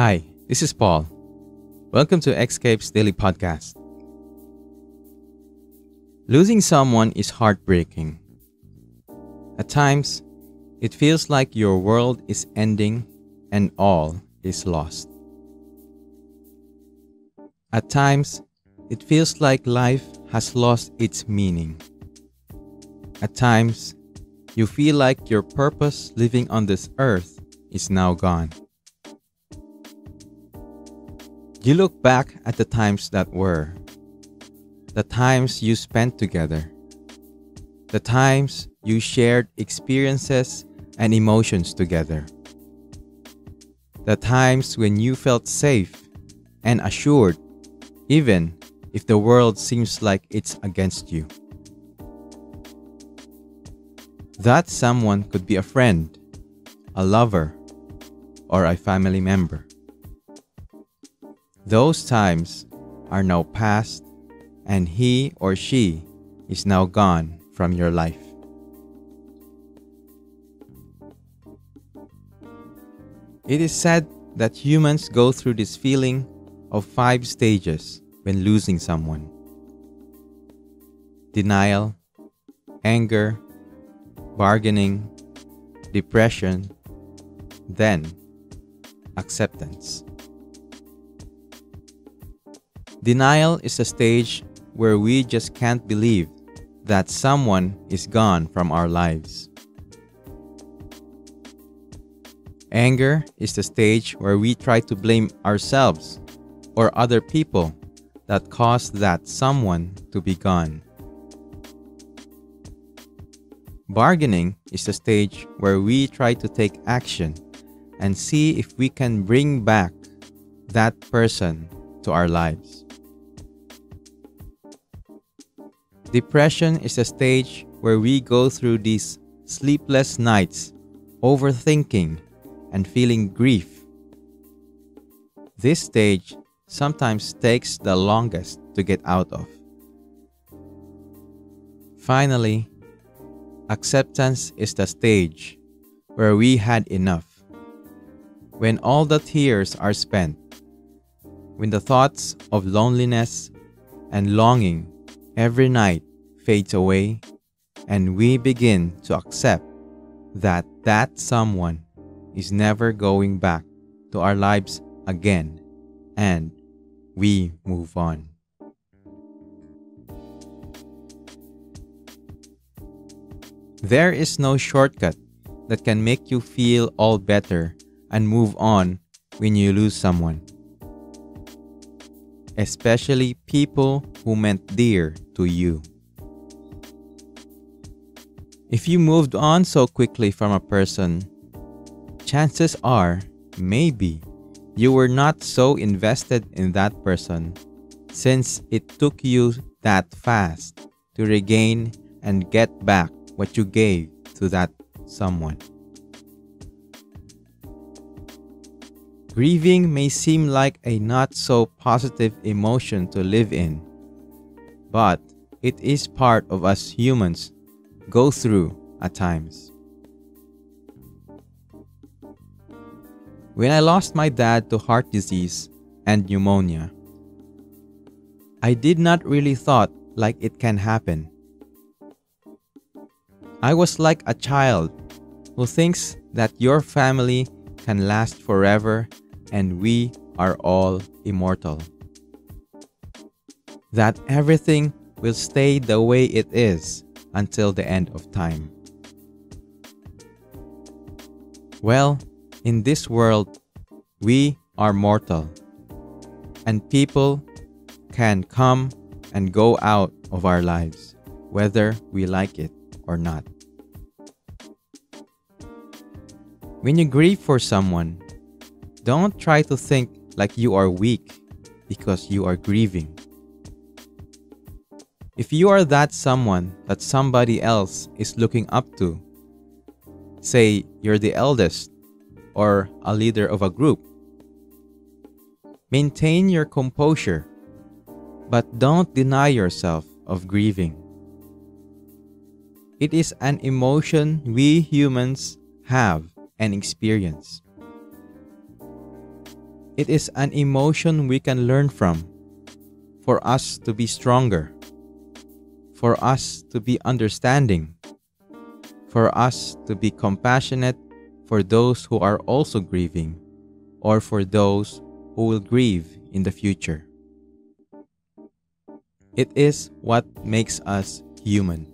Hi, this is Paul. Welcome to Escape's Daily Podcast. Losing someone is heartbreaking. At times, it feels like your world is ending and all is lost. At times, it feels like life has lost its meaning. At times, you feel like your purpose living on this earth is now gone. You look back at the times that were, the times you spent together, the times you shared experiences and emotions together, the times when you felt safe and assured even if the world seems like it's against you. That someone could be a friend, a lover, or a family member. Those times are now past, and he or she is now gone from your life. It is said that humans go through this feeling of 5 stages when losing someone: denial, anger, bargaining, depression, then acceptance. Denial is a stage where we just can't believe that someone is gone from our lives. Anger is the stage where we try to blame ourselves or other people that caused that someone to be gone. Bargaining is the stage where we try to take action and see if we can bring back that person to our lives. Depression is a stage where we go through these sleepless nights, overthinking and feeling grief. This stage sometimes takes the longest to get out of. Finally, acceptance is the stage where we had enough. When all the tears are spent, when the thoughts of loneliness and longing every night fades away, and we begin to accept that someone is never going back to our lives again, and we move on. There is no shortcut that can make you feel all better and move on when you lose someone, especially people who meant dear to you. If you moved on so quickly from a person, chances are maybe you were not so invested in that person, since it took you that fast to regain and get back what you gave to that someone. Grieving may seem like a not so positive emotion to live in, but it is part of us humans go through at times. When I lost my dad to heart disease and pneumonia, I did not really thought like it can happen. I was like a child who thinks that your family can last forever and we are all immortal. That everything will stay the way it is until the end of time. Well, in this world, we are mortal, and people can come and go out of our lives, whether we like it or not. When you grieve for someone, don't try to think like you are weak because you are grieving. If you are that someone that somebody else is looking up to, say you're the eldest or a leader of a group, maintain your composure, but don't deny yourself of grieving. It is an emotion we humans have and experience. It is an emotion we can learn from, for us to be stronger, for us to be understanding, for us to be compassionate for those who are also grieving, or for those who will grieve in the future. It is what makes us human.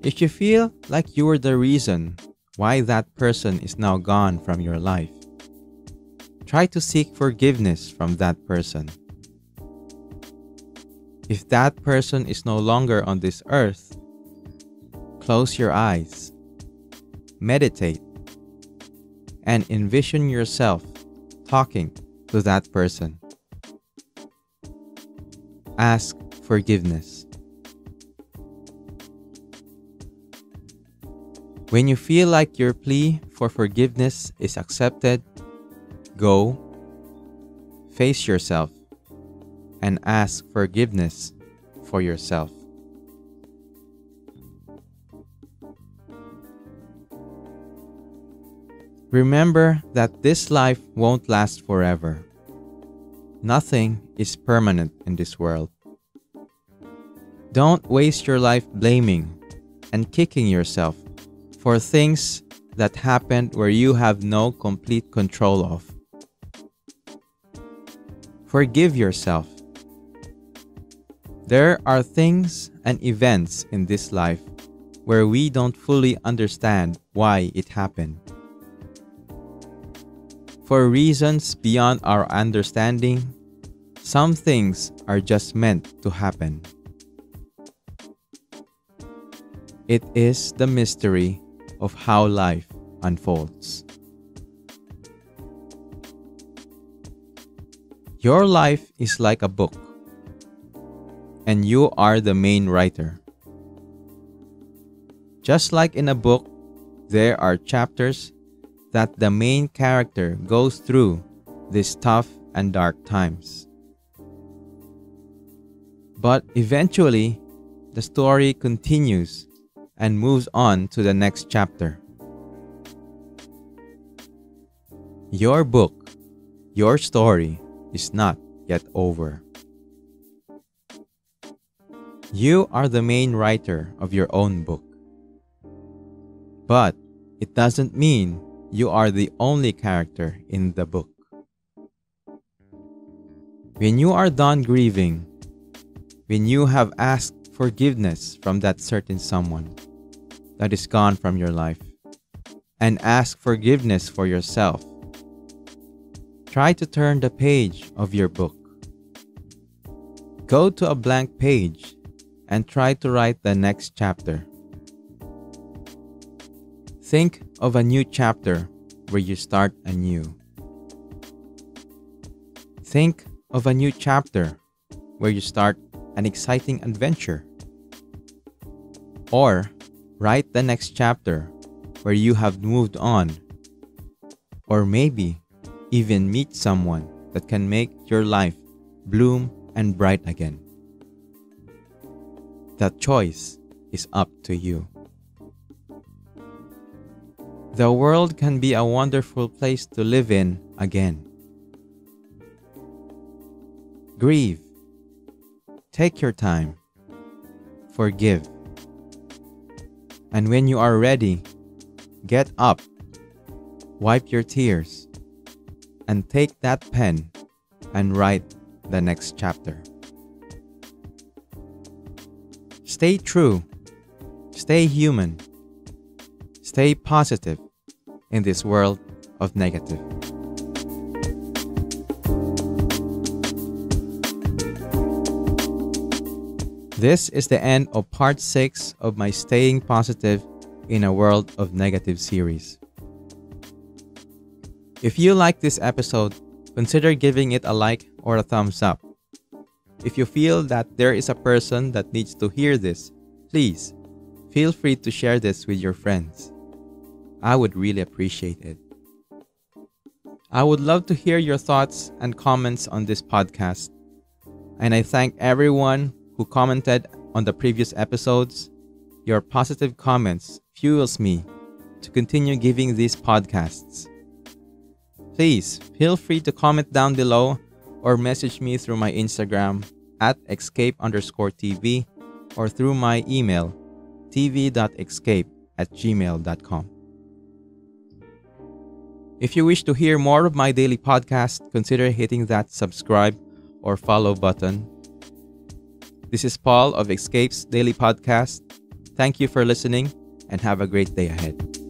If you feel like you were the reason why that person is now gone from your life, try to seek forgiveness from that person. If that person is no longer on this earth, close your eyes, meditate, and envision yourself talking to that person. Ask forgiveness. When you feel like your plea for forgiveness is accepted, go, face yourself, and ask forgiveness for yourself. Remember that this life won't last forever. Nothing is permanent in this world. Don't waste your life blaming and kicking yourself for things that happened where you have no complete control of. Forgive yourself. There are things and events in this life where we don't fully understand why it happened. For reasons beyond our understanding, some things are just meant to happen. It is the mystery of how life unfolds. Your life is like a book, and you are the main writer. Just like in a book, there are chapters that the main character goes through these tough and dark times. But eventually, the story continues and moves on to the next chapter. Your book, your story is not yet over. You are the main writer of your own book. But it doesn't mean you are the only character in the book. When you are done grieving, when you have asked forgiveness from that certain someone that is gone from your life, and ask forgiveness for yourself, try to turn the page of your book. Go to a blank page and try to write the next chapter. Think of a new chapter where you start anew. Think of a new chapter where you start an exciting adventure. Or write the next chapter where you have moved on. Or maybe even meet someone that can make your life bloom and bright again. The choice is up to you. The world can be a wonderful place to live in again. Grieve. Take your time. Forgive. And when you are ready, get up, wipe your tears, and take that pen and write the next chapter. Stay true. Stay human. Stay positive in this world of negative. This is the end of part 6 of my Staying Positive in a World of Negative series. If you like this episode, consider giving it a like or a thumbs up. If you feel that there is a person that needs to hear this, please feel free to share this with your friends. I would really appreciate it. I would love to hear your thoughts and comments on this podcast. And I thank everyone who commented on the previous episodes. Your positive comments fuels me to continue giving these podcasts. Please feel free to comment down below or message me through my Instagram at escape_tv or through my email tv.escape@gmail.com. If you wish to hear more of my daily podcast, consider hitting that subscribe or follow button. This is Paul of Escape's Daily Podcast. Thank you for listening and have a great day ahead.